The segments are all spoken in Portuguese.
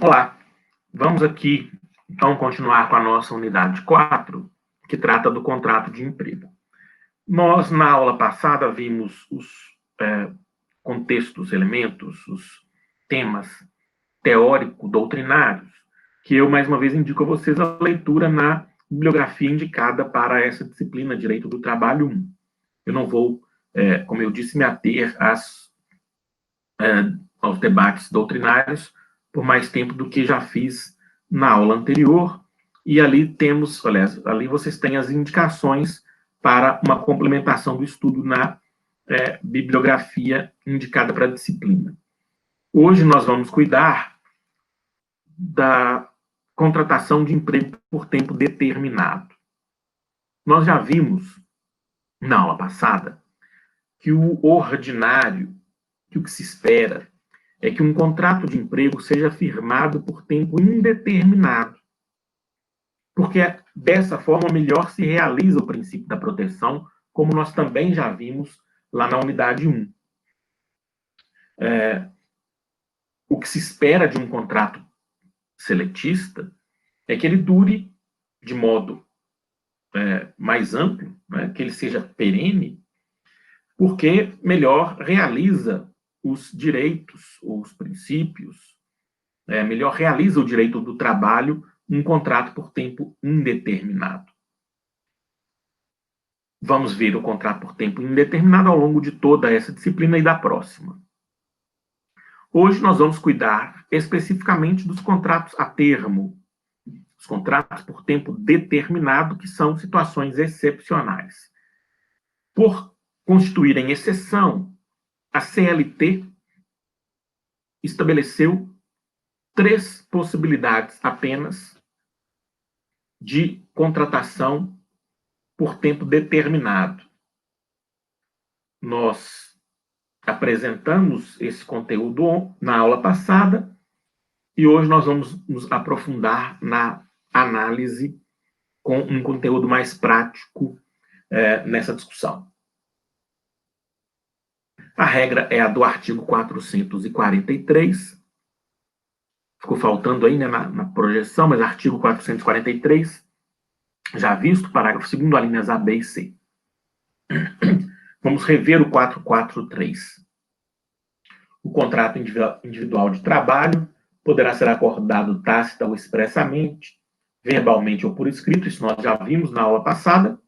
Olá, vamos aqui, então, continuar com a nossa unidade 4, que trata do contrato de emprego. Nós, na aula passada, vimos os contextos, elementos, os temas teórico-doutrinários, que eu, mais uma vez, indico a vocês a leitura na bibliografia indicada para essa disciplina, Direito do Trabalho 1. Eu não vou, como eu disse, me ater aos debates doutrinários por mais tempo do que já fiz na aula anterior, e ali temos, aliás, ali vocês têm as indicações para uma complementação do estudo na bibliografia indicada para a disciplina. Hoje nós vamos cuidar da contratação de emprego por tempo determinado. Nós já vimos, na aula passada, que o ordinário, que o que se espera, é que um contrato de emprego seja firmado por tempo indeterminado, porque dessa forma melhor se realiza o princípio da proteção, como nós também já vimos lá na unidade 1. O que se espera de um contrato seletista é que ele dure de modo mais amplo, né, que ele seja perene, porque melhor realiza os direitos, os princípios, melhor realiza o direito do trabalho um contrato por tempo indeterminado. Vamos ver o contrato por tempo indeterminado ao longo de toda essa disciplina e da próxima. Hoje nós vamos cuidar especificamente dos contratos a termo, os contratos por tempo determinado, que são situações excepcionais. Por constituírem exceção, a CLT estabeleceu 3 possibilidades apenas de contratação por tempo determinado. Nós apresentamos esse conteúdo na aula passada e hoje nós vamos nos aprofundar na análise com um conteúdo mais prático nessa discussão. A regra é a do artigo 443. Ficou faltando aí, né, na projeção, mas artigo 443, já visto, parágrafo 2º, alíneas A, B e C. Vamos rever o 443. O contrato individual de trabalho poderá ser acordado tácita ou expressamente, verbalmente ou por escrito, isso nós já vimos na aula passada,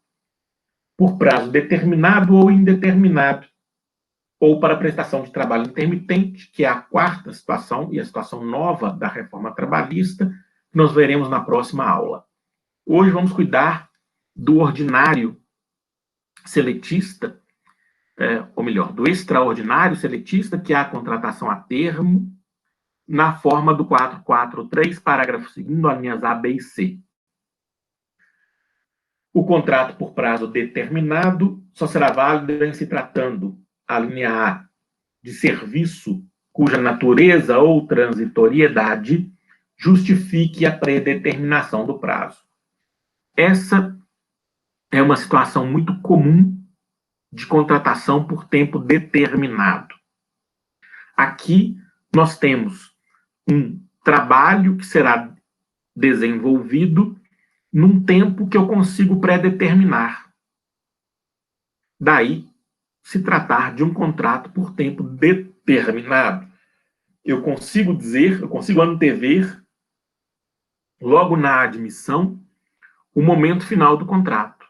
por prazo determinado ou indeterminado, ou para prestação de trabalho intermitente, que é a 4ª situação, e a situação nova da reforma trabalhista, que nós veremos na próxima aula. Hoje vamos cuidar do ordinário seletista, ou melhor, do extraordinário seletista, que é a contratação a termo, na forma do 443, parágrafo 2º, alíneas A, B e C. O contrato por prazo determinado só será válido em se tratando, a linha A, de serviço cuja natureza ou transitoriedade justifique a predeterminação do prazo. Essa é uma situação muito comum de contratação por tempo determinado. Aqui nós temos um trabalho que será desenvolvido num tempo que eu consigo predeterminar. Daí se tratar de um contrato por tempo determinado. Eu consigo antever, logo na admissão, o momento final do contrato.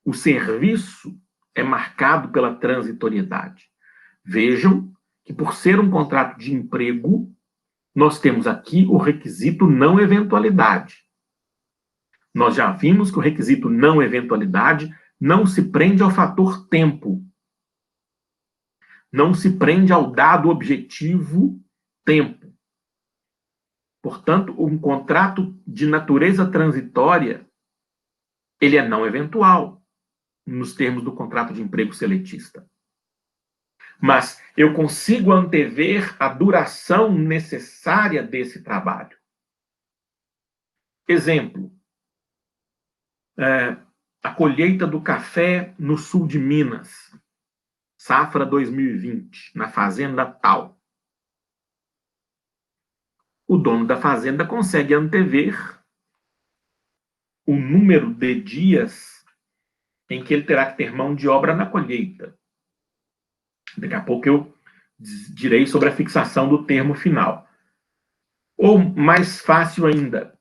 O serviço é marcado pela transitoriedade. Vejam que, por ser um contrato de emprego, nós temos aqui o requisito não eventualidade. Nós já vimos que o requisito não eventualidade não se prende ao fator tempo. Não se prende ao dado objetivo tempo. Portanto, um contrato de natureza transitória, ele é não eventual, nos termos do contrato de emprego seletista. Mas eu consigo antever a duração necessária desse trabalho. Exemplo, a colheita do café no sul de Minas, safra 2020, na fazenda tal. o dono da fazenda consegue antever o número de dias em que ele terá que ter mão de obra na colheita. Daqui a pouco eu direi sobre a fixação do termo final. Ou, mais fácil ainda,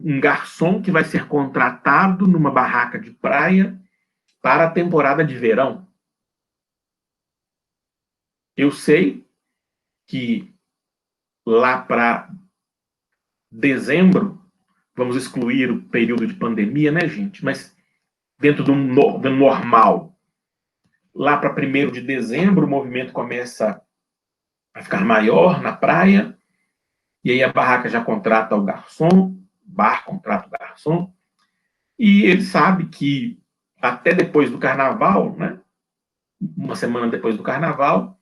um garçom que vai ser contratado numa barraca de praia para a temporada de verão. Eu sei que lá para dezembro, vamos excluir o período de pandemia, né, gente? Mas dentro do normal, lá para 1º de dezembro, o movimento começa a ficar maior na praia, e aí a barraca já contrata o garçom, o bar contrata o garçom, e ele sabe que até depois do carnaval, né, uma semana depois do carnaval,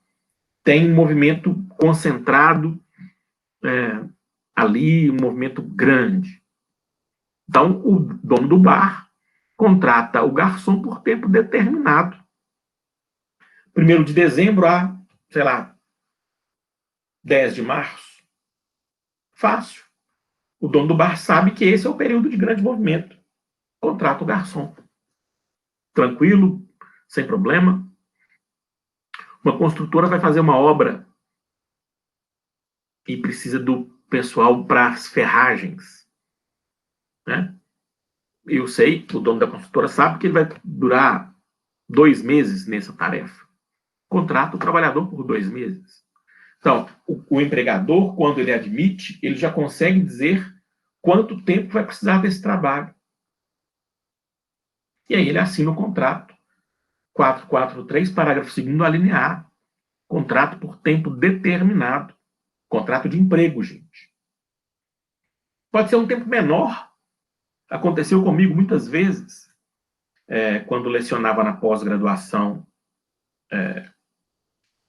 tem um movimento concentrado ali, um movimento grande. Então, o dono do bar contrata o garçom por tempo determinado. 1º de dezembro a, sei lá, 10 de março. Fácil. O dono do bar sabe que esse é o período de grande movimento. Contrata o garçom. Tranquilo, sem problema. Uma construtora vai fazer uma obra e precisa do pessoal para as ferragens, né? Eu sei, o dono da construtora sabe que ele vai durar 2 meses nessa tarefa. Contrata o trabalhador por 2 meses. Então, o empregador, quando ele admite, ele já consegue dizer quanto tempo vai precisar desse trabalho. E aí ele assina o contrato. 443, parágrafo 2º, alínea A. Contrato por tempo determinado. Contrato de emprego, gente. Pode ser um tempo menor. Aconteceu comigo muitas vezes, quando lecionava na pós-graduação,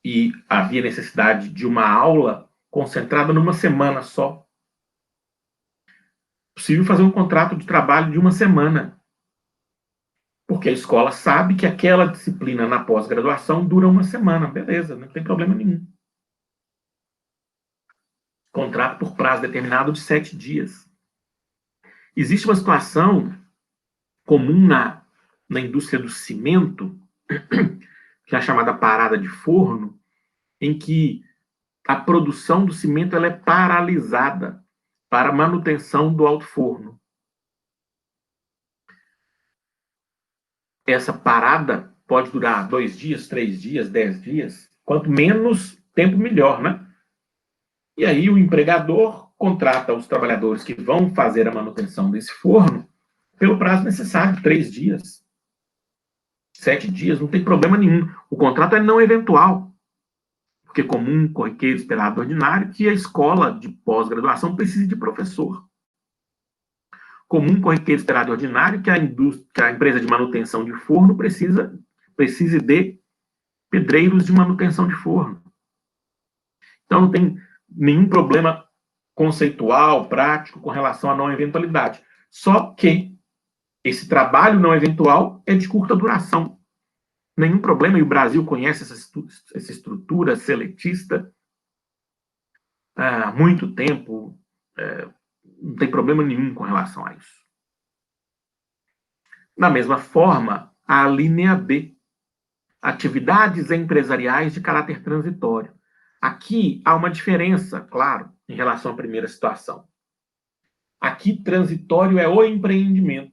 e havia necessidade de uma aula concentrada numa semana só. É possível fazer um contrato de trabalho de uma semana, porque a escola sabe que aquela disciplina na pós-graduação dura uma semana. Beleza, não tem problema nenhum. Contrato por prazo determinado de 7 dias. Existe uma situação comum na indústria do cimento, que é a chamada parada de forno, em que a produção do cimento ela é paralisada para a manutenção do alto forno. Essa parada pode durar 2 dias, 3 dias, 10 dias. Quanto menos tempo, melhor, né? E aí o empregador contrata os trabalhadores que vão fazer a manutenção desse forno pelo prazo necessário, 3 dias, 7 dias, não tem problema nenhum. O contrato é não eventual, porque é comum, corriqueiro, esperado, ordinário, que a escola de pós-graduação precise de professor. Comum, corriqueiro, esperado e ordinário, que a empresa de manutenção de forno precise de pedreiros de manutenção de forno. Então, não tem nenhum problema conceitual, prático, com relação à não eventualidade. Só que esse trabalho não eventual é de curta duração. Nenhum problema, e o Brasil conhece essa estrutura seletista há muito tempo, não tem problema nenhum com relação a isso. Da mesma forma, a linha B, atividades empresariais de caráter transitório. Aqui há uma diferença, claro, em relação à primeira situação. Aqui, transitório é o empreendimento.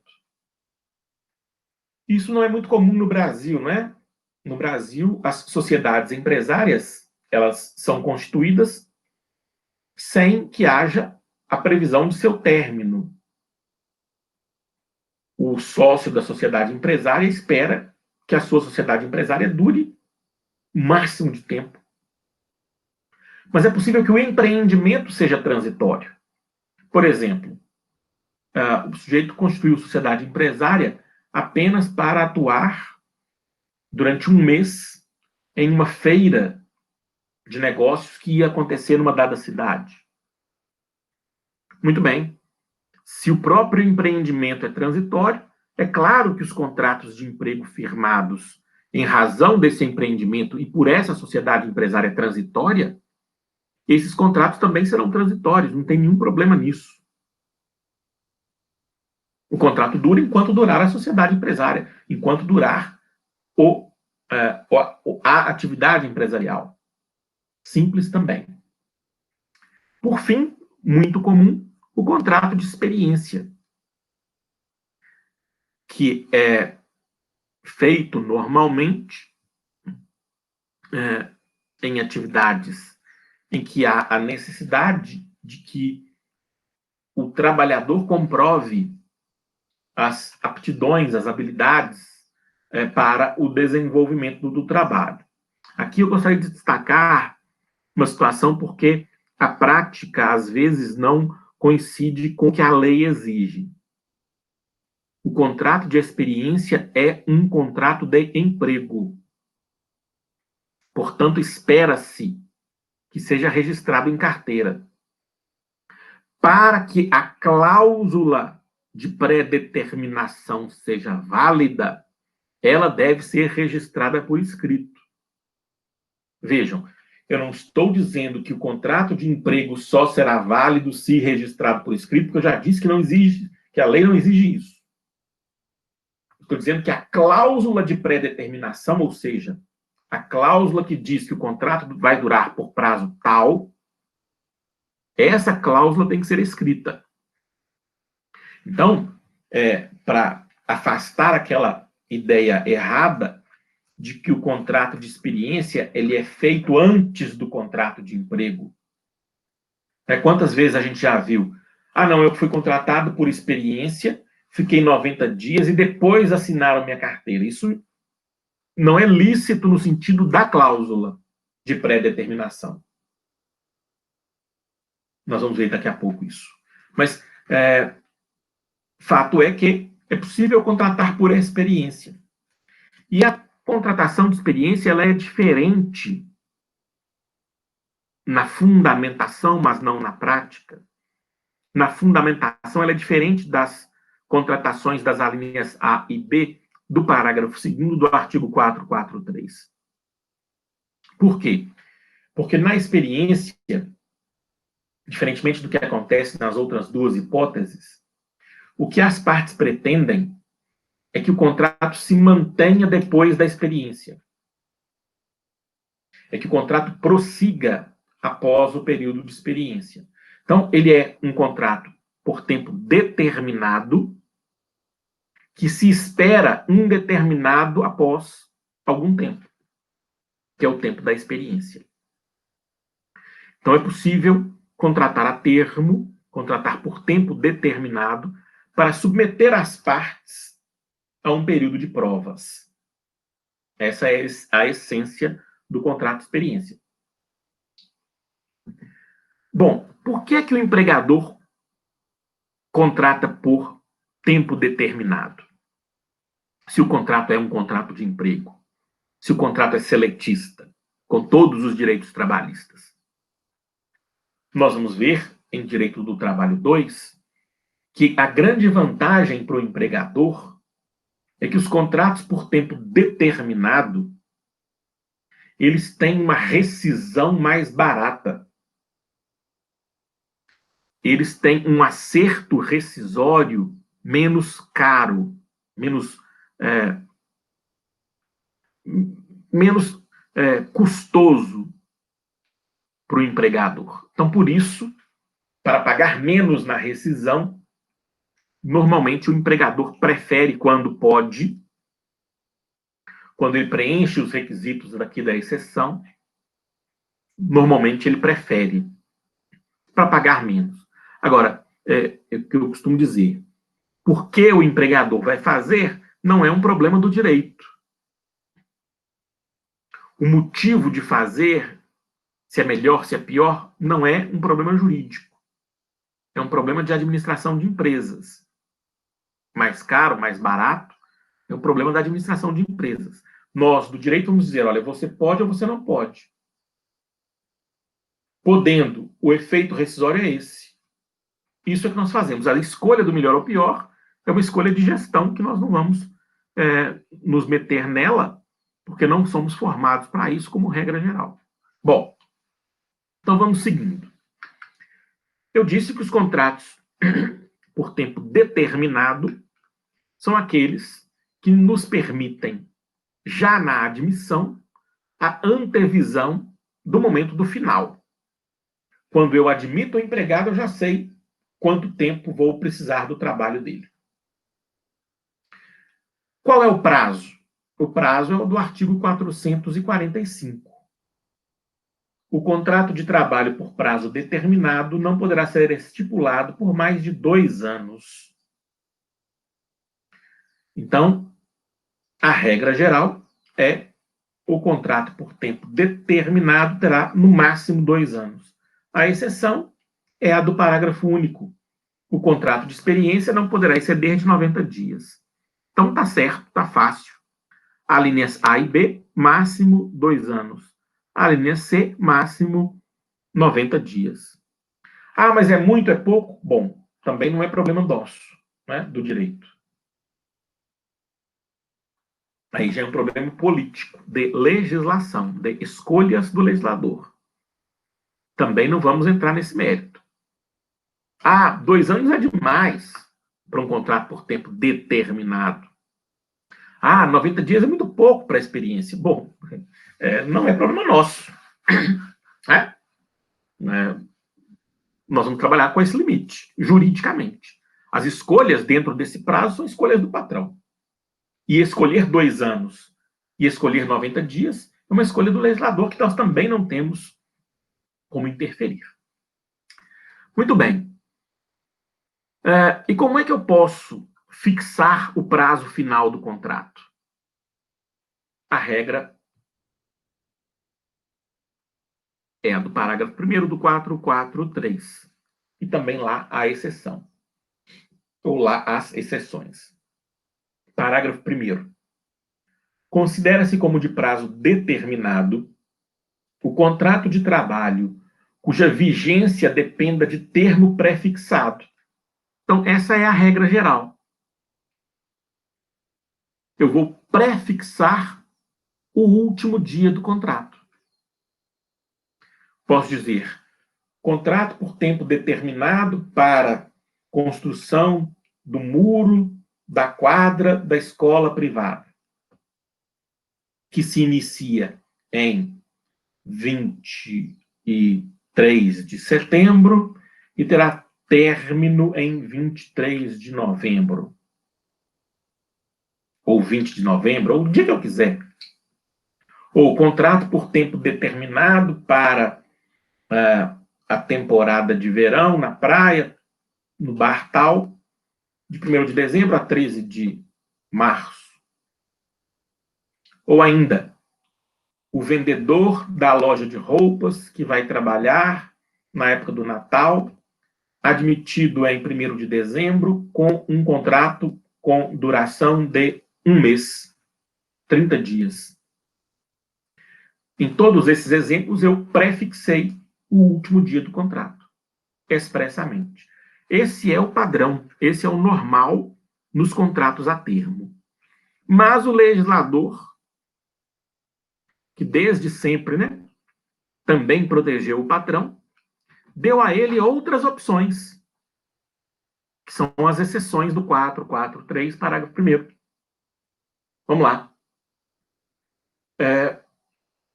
Isso não é muito comum no Brasil, não é? No Brasil, as sociedades empresárias, elas são constituídas sem que haja a previsão de seu término. O sócio da sociedade empresária espera que a sua sociedade empresária dure o máximo de tempo. Mas é possível que o empreendimento seja transitório. Por exemplo, o sujeito constituiu sociedade empresária apenas para atuar durante um mês em uma feira de negócios que ia acontecer numa dada cidade. Muito bem. Se o próprio empreendimento é transitório, é claro que os contratos de emprego firmados em razão desse empreendimento e por essa sociedade empresária transitória, esses contratos também serão transitórios, não tem nenhum problema nisso. O contrato dura enquanto durar a sociedade empresária, enquanto durar a atividade empresarial. Simples também. Por fim, muito comum, o contrato de experiência, que é feito normalmente em atividades em que há a necessidade de que o trabalhador comprove as aptidões, as habilidades para o desenvolvimento do trabalho. Aqui eu gostaria de destacar uma situação porque a prática, às vezes, não coincide com o que a lei exige. O contrato de experiência é um contrato de emprego. Portanto, espera-se que seja registrado em carteira. Para que a cláusula de pré-determinação seja válida, ela deve ser registrada por escrito. Vejam, eu não estou dizendo que o contrato de emprego só será válido se registrado por escrito, porque eu já disse que não exige, que a lei não exige isso. Estou dizendo que a cláusula de pré-determinação, ou seja, a cláusula que diz que o contrato vai durar por prazo tal, essa cláusula tem que ser escrita. Então, para afastar aquela ideia errada de que o contrato de experiência ele é feito antes do contrato de emprego. Quantas vezes a gente já viu? Ah, não, eu fui contratado por experiência, fiquei 90 dias e depois assinaram minha carteira. Isso não é lícito no sentido da cláusula de pré-determinação. Nós vamos ver daqui a pouco isso. Mas fato é que é possível contratar por experiência. E a contratação de experiência ela é diferente na fundamentação, mas não na prática. Na fundamentação, ela é diferente das contratações das alíneas A e B do parágrafo 2º do artigo 443. Por quê? Porque na experiência, diferentemente do que acontece nas outras duas hipóteses, o que as partes pretendem é que o contrato se mantenha depois da experiência. É que o contrato prossiga após o período de experiência. Então, ele é um contrato por tempo determinado, que se espera indeterminado após algum tempo, que é o tempo da experiência. Então, é possível contratar a termo, contratar por tempo determinado, para submeter as partes a um período de provas. Essa é a essência do contrato de experiência. Bom, por que o empregador contrata por tempo determinado? Se o contrato é um contrato de emprego, se o contrato é seletista, com todos os direitos trabalhistas. Nós vamos ver, em Direito do Trabalho 2, que a grande vantagem para o empregador é que os contratos por tempo determinado, eles têm uma rescisão mais barata. Eles têm um acerto rescisório menos caro, menos custoso para o empregador. Então, por isso, para pagar menos na rescisão, normalmente o empregador prefere, quando pode, quando ele preenche os requisitos daqui da exceção, normalmente ele prefere para pagar menos. Agora, é o que eu costumo dizer, por que o empregador vai fazer não é um problema do direito. O motivo de fazer, se é melhor, se é pior, não é um problema jurídico. É um problema de administração de empresas. Mais caro, mais barato, é um problema da administração de empresas. Nós, do direito, vamos dizer, olha, você pode ou você não pode. Podendo, o efeito rescisório é esse. Isso é que nós fazemos. A escolha do melhor ou pior é uma escolha de gestão que nós não vamos nos meter nela, porque não somos formados para isso como regra geral. Bom, Então, vamos seguindo. Eu disse que os contratos por tempo determinado são aqueles que nos permitem, já na admissão, a antevisão do momento do final. Quando eu admito o empregado, eu já sei quanto tempo vou precisar do trabalho dele. Qual é o prazo? O prazo é o do artigo 445. O contrato de trabalho por prazo determinado não poderá ser estipulado por mais de 2 anos. Então, a regra geral é o contrato por tempo determinado terá no máximo 2 anos. A exceção é a do parágrafo único. O contrato de experiência não poderá exceder de 90 dias. Então, tá certo, tá fácil. A linhas A e B, máximo 2 anos. A linha C, máximo 90 dias. Ah, mas é muito, é pouco? Bom, também não é problema nosso, né, do direito. Aí já é um problema político, de legislação, de escolhas do legislador. Também não vamos entrar nesse mérito. Ah, 2 anos é demais para um contrato por tempo determinado. Ah, 90 dias é muito pouco para a experiência. Bom, não é problema nosso. Né? Nós vamos trabalhar com esse limite, juridicamente. As escolhas dentro desse prazo são escolhas do patrão. E escolher 2 anos e escolher 90 dias é uma escolha do legislador que nós também não temos como interferir. Muito bem. E como é que eu posso fixar o prazo final do contrato? A regra é a do parágrafo 1º do 443. E também lá a exceção. Ou lá as exceções. Parágrafo 1º. Considera-se como de prazo determinado o contrato de trabalho cuja vigência dependa de termo prefixado. Então, essa é a regra geral. Eu vou prefixar o último dia do contrato. Posso dizer, contrato por tempo determinado para construção do muro da quadra da escola privada, que se inicia em 23 de setembro e terá término em 23 de novembro. Ou 20 de novembro, ou o dia que eu quiser. Ou contrato por tempo determinado para a temporada de verão na praia, no bar tal, de 1º de dezembro a 13 de março. Ou ainda, o vendedor da loja de roupas que vai trabalhar na época do Natal, admitido em 1º de dezembro, com um contrato com duração de 1 mês, 30 dias. Em todos esses exemplos, eu prefixei o último dia do contrato, expressamente. Esse é o padrão, esse é o normal nos contratos a termo. Mas o legislador, que desde sempre, né, também protegeu o patrão, deu a ele outras opções, que são as exceções do 443, parágrafo 1º. Vamos lá.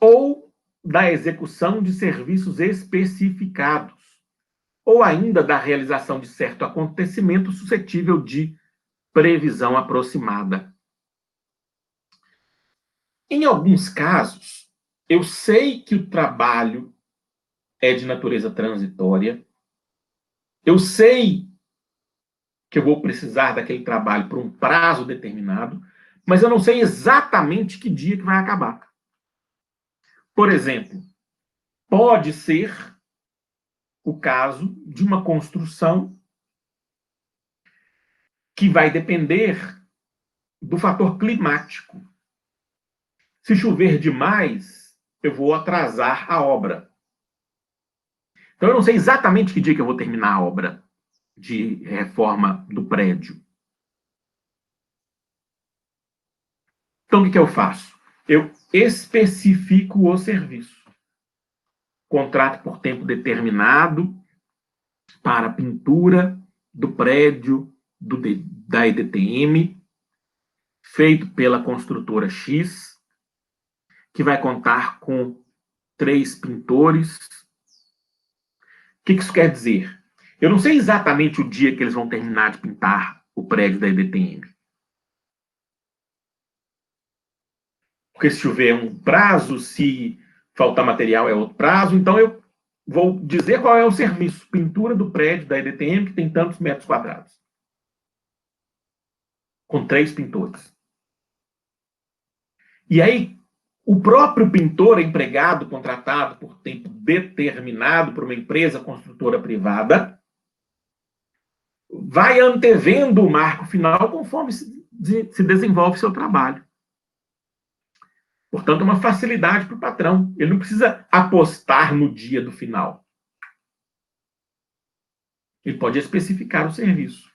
Ou da execução de serviços especificados, ou ainda da realização de certo acontecimento suscetível de previsão aproximada. Em alguns casos, eu sei que o trabalho é de natureza transitória, eu sei que eu vou precisar daquele trabalho por um prazo determinado, mas eu não sei exatamente que dia que vai acabar. Por exemplo, pode ser o caso de uma construção que vai depender do fator climático. Se chover demais, eu vou atrasar a obra. Então, eu não sei exatamente que dia que eu vou terminar a obra de reforma do prédio. Então, o que eu faço? Eu especifico o serviço. contrato por tempo determinado para pintura do prédio da EDTM, feito pela construtora X, que vai contar com 3 pintores. O que isso quer dizer? Eu não sei exatamente o dia que eles vão terminar de pintar o prédio da EDTM. Porque se chover é um prazo, se faltar material é outro prazo. Então, eu vou dizer qual é o serviço. Pintura do prédio da EDTM, que tem tantos metros quadrados. Com 3 pintores. E aí, o próprio pintor empregado, contratado por tempo determinado por uma empresa construtora privada, vai antevendo o marco final conforme se desenvolve seu trabalho. Portanto, é uma facilidade para o patrão. Ele não precisa apostar no dia do final. Ele pode especificar o serviço.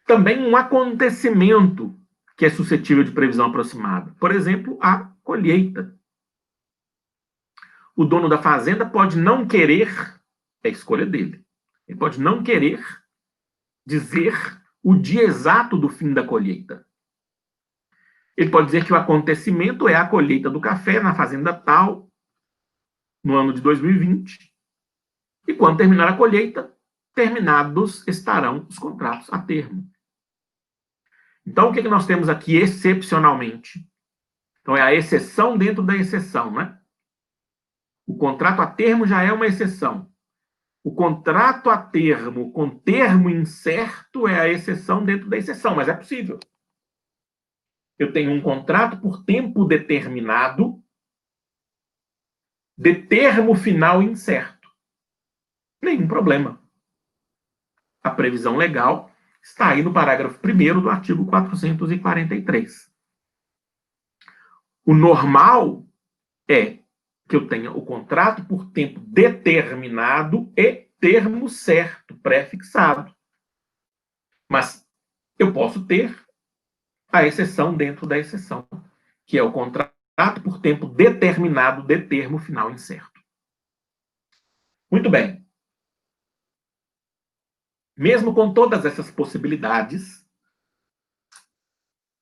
Também um acontecimento que é suscetível de previsão aproximada. Por exemplo, a colheita. O dono da fazenda pode não querer, é a escolha dele, ele pode não querer dizer o dia exato do fim da colheita. Ele pode dizer que o acontecimento é a colheita do café na fazenda tal, no ano de 2020, e quando terminar a colheita, terminados estarão os contratos a termo. Então, o que nós temos aqui excepcionalmente? Então, é a exceção dentro da exceção, né? O contrato a termo já é uma exceção. O contrato a termo com termo incerto é a exceção dentro da exceção, mas é possível. Eu tenho um contrato por tempo determinado de termo final incerto. Nenhum problema. A previsão legal está aí no parágrafo 1º do artigo 443. O normal é que eu tenha o contrato por tempo determinado e termo certo, pré-fixado. Mas eu posso ter a exceção dentro da exceção, que é o contrato por tempo determinado de termo final incerto. Muito bem. Mesmo com todas essas possibilidades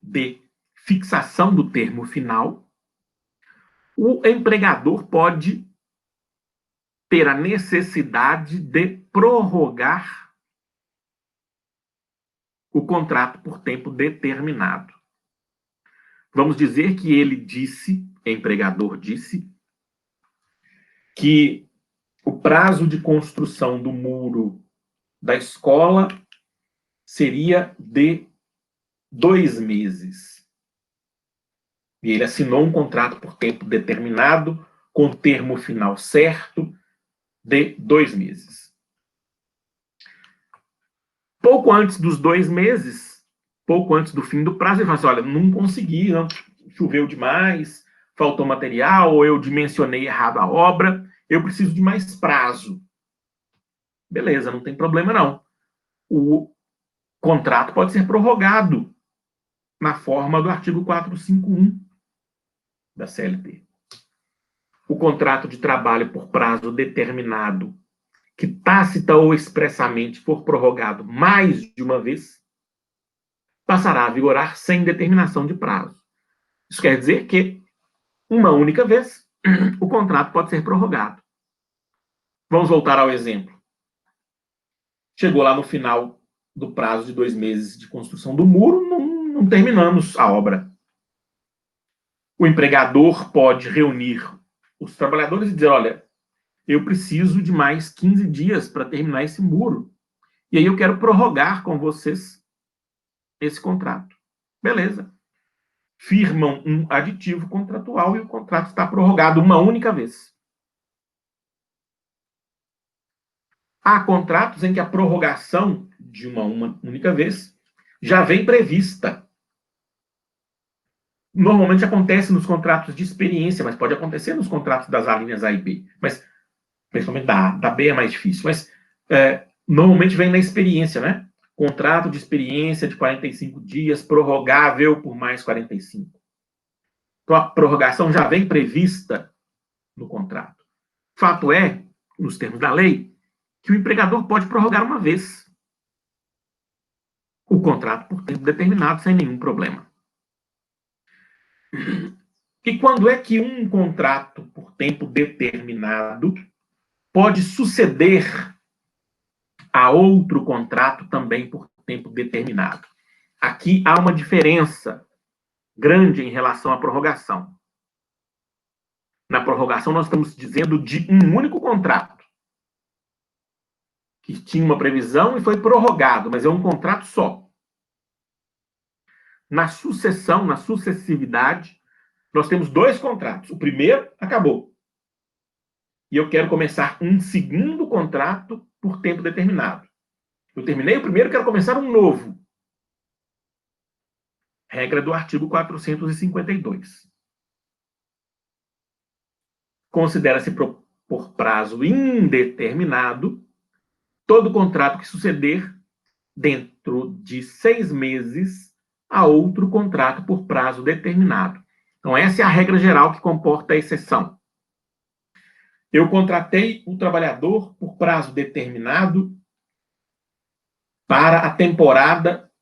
de fixação do termo final, o empregador pode ter a necessidade de prorrogar o contrato por tempo determinado. Vamos dizer que ele disse, empregador disse, que o prazo de construção do muro da escola seria de 2 meses. E ele assinou um contrato por tempo determinado, com termo final certo, de 2 meses. Pouco antes dos 2 meses, pouco antes do fim do prazo, ele fala assim, olha, não consegui, não, choveu demais, faltou material, ou eu dimensionei errado a obra, eu preciso de mais prazo. Beleza, não tem problema não. O contrato pode ser prorrogado na forma do artigo 451 da CLT. O contrato de trabalho por prazo determinado, que tácita ou expressamente for prorrogado mais de uma vez, passará a vigorar sem determinação de prazo. Isso quer dizer que, uma única vez, o contrato pode ser prorrogado. Vamos voltar ao exemplo. Chegou lá no final do prazo de 2 meses de construção do muro, não terminamos a obra. O empregador pode reunir os trabalhadores e dizer, olha, eu preciso de mais 15 dias para terminar esse muro. E aí eu quero prorrogar com vocês esse contrato. Beleza. Firmam um aditivo contratual e o contrato está prorrogado uma única vez. Há contratos em que a prorrogação de uma única vez já vem prevista. Normalmente acontece nos contratos de experiência, mas pode acontecer nos contratos das alíneas A e B. Mas, principalmente da B é mais difícil. Mas, normalmente vem na experiência, né? Contrato de experiência de 45 dias, prorrogável por mais 45. Então, a prorrogação já vem prevista no contrato. Fato é, nos termos da lei, que o empregador pode prorrogar uma vez o contrato por tempo determinado sem nenhum problema. E quando é que um contrato por tempo determinado pode suceder a outro contrato também por tempo determinado? Aqui há uma diferença grande em relação à prorrogação. Na prorrogação, nós estamos dizendo de um único contrato, que tinha uma previsão e foi prorrogado, mas é um contrato só. Na sucessão, na sucessividade, nós temos dois contratos. O primeiro acabou. E eu quero começar um segundo contrato por tempo determinado. Eu terminei o primeiro, quero começar um novo. Regra do artigo 452. Considera-se por prazo indeterminado todo contrato que suceder dentro de 6 meses a outro contrato por prazo determinado. Então, essa é a regra geral que comporta a exceção. Eu contratei o trabalhador por prazo determinado para a temporada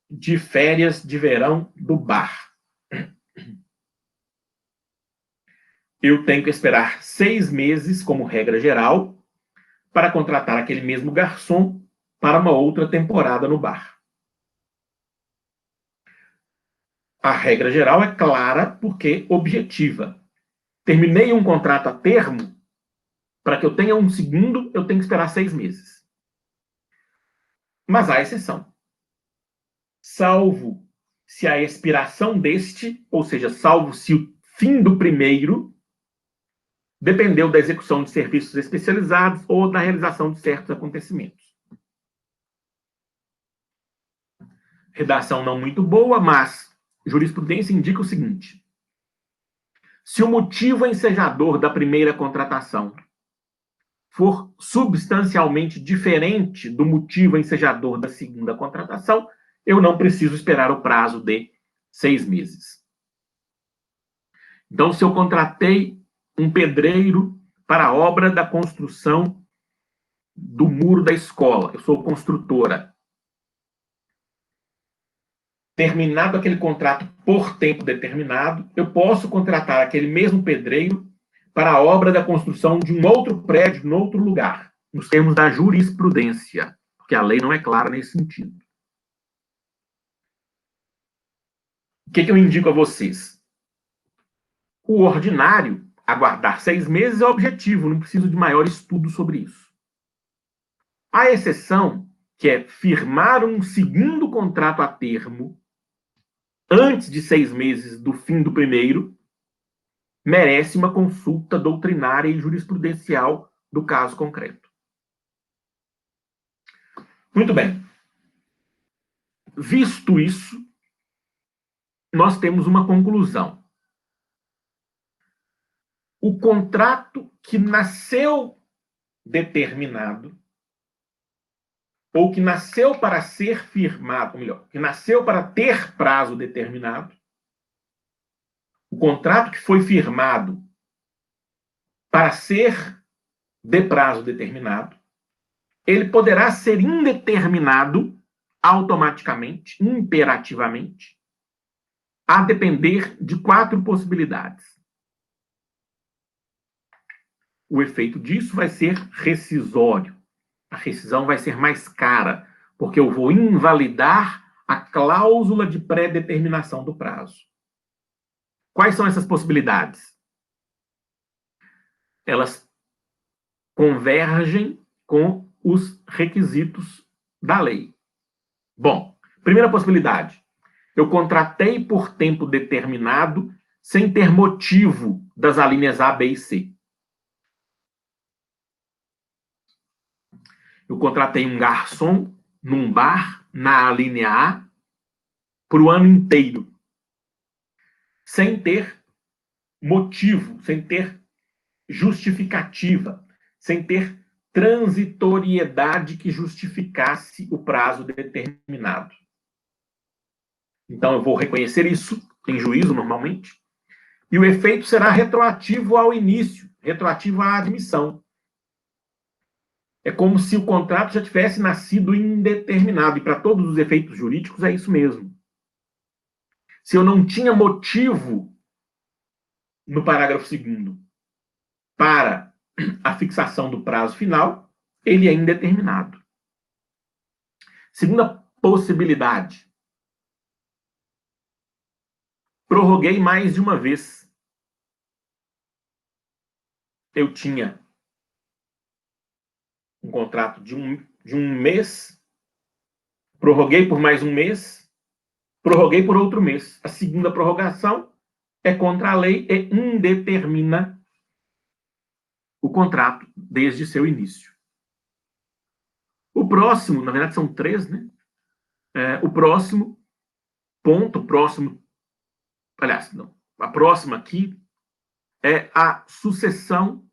de férias de verão do bar. Eu tenho que esperar 6 meses, como regra geral, para contratar aquele mesmo garçom para uma outra temporada no bar. A regra geral é clara porque objetiva. Terminei um contrato a termo, para que eu tenha um segundo, eu tenho que esperar 6 meses. Mas há exceção. Salvo se a expiração deste, ou seja, salvo se o fim do primeiro, dependeu da execução de serviços especializados ou da realização de certos acontecimentos. Redação não muito boa, mas jurisprudência indica o seguinte: se o motivo ensejador da primeira contratação for substancialmente diferente do motivo ensejador da segunda contratação, eu não preciso esperar o prazo de 6 meses. Então, se eu contratei um pedreiro para a obra da construção do muro da escola, eu sou construtora. Terminado aquele contrato por tempo determinado, eu posso contratar aquele mesmo pedreiro para a obra da construção de um outro prédio, em outro lugar, nos termos da jurisprudência, porque a lei não é clara nesse sentido. O que eu indico a vocês? O ordinário, aguardar 6 meses, é objetivo, não preciso de maior estudo sobre isso. A exceção, que é firmar um segundo contrato a termo antes de 6 meses do fim do primeiro, merece uma consulta doutrinária e jurisprudencial do caso concreto. Muito bem. Visto isso, nós temos uma conclusão. O contrato que nasceu determinado, ou que nasceu para ser firmado, ou melhor, que nasceu para ter prazo determinado, o contrato que foi firmado para ser de prazo determinado, ele poderá ser indeterminado automaticamente, imperativamente, a depender de 4 possibilidades. O efeito disso vai ser rescisório. A rescisão vai ser mais cara, porque eu vou invalidar a cláusula de pré-determinação do prazo. Quais são essas possibilidades? Elas convergem com os requisitos da lei. Bom, primeira possibilidade. Eu contratei por tempo determinado sem ter motivo das alíneas A, B e C. Eu contratei um garçom num bar, na alínea A, para o ano inteiro. Sem ter motivo, sem ter justificativa, sem ter transitoriedade que justificasse o prazo determinado. Então, eu vou reconhecer isso em juízo, normalmente, e o efeito será retroativo ao início, retroativo à admissão. É como se o contrato já tivesse nascido indeterminado, e para todos os efeitos jurídicos é isso mesmo. Se eu não tinha motivo no parágrafo 2º para a fixação do prazo final, ele é indeterminado. Segunda possibilidade. Prorroguei mais de uma vez. Eu tinha um contrato de um mês, prorroguei por mais um mês, prorroguei por outro mês. A segunda prorrogação é contra a lei e indetermina o contrato desde seu início. O próximo, na verdade são 3, né? O próximo ponto, aliás, não, a próxima aqui é a sucessão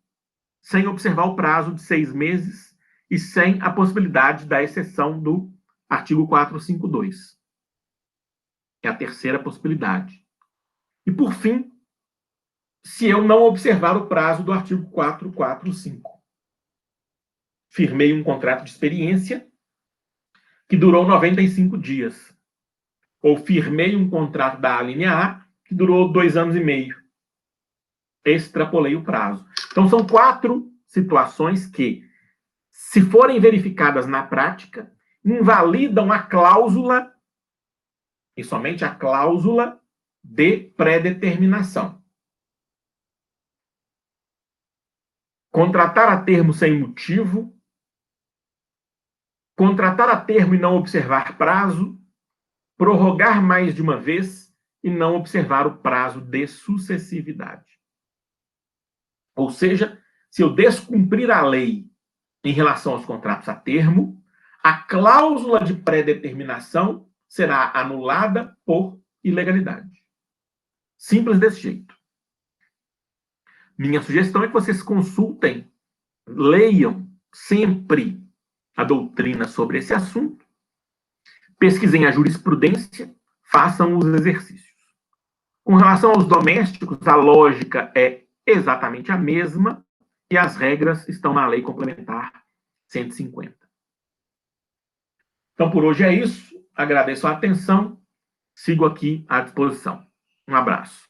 sem observar o prazo de 6 meses e sem a possibilidade da exceção do artigo 452. É a terceira possibilidade. E, por fim, se eu não observar o prazo do artigo 445. Firmei um contrato de experiência que durou 95 dias. Ou firmei um contrato da linha A que durou 2 anos e meio. Extrapolei o prazo. Então, são 4 situações que, se forem verificadas na prática, invalidam a cláusula, e somente a cláusula, de pré-determinação. Contratar a termo sem motivo, contratar a termo e não observar prazo, prorrogar mais de uma vez e não observar o prazo de sucessividade. Ou seja, se eu descumprir a lei em relação aos contratos a termo, a cláusula de pré-determinação será anulada por ilegalidade. Simples desse jeito. Minha sugestão é que vocês consultem, leiam sempre a doutrina sobre esse assunto, pesquisem a jurisprudência, façam os exercícios. Com relação aos domésticos, a lógica é exatamente a mesma e as regras estão na Lei Complementar 150. Então, por hoje é isso. Agradeço a atenção. Sigo aqui à disposição. Um abraço.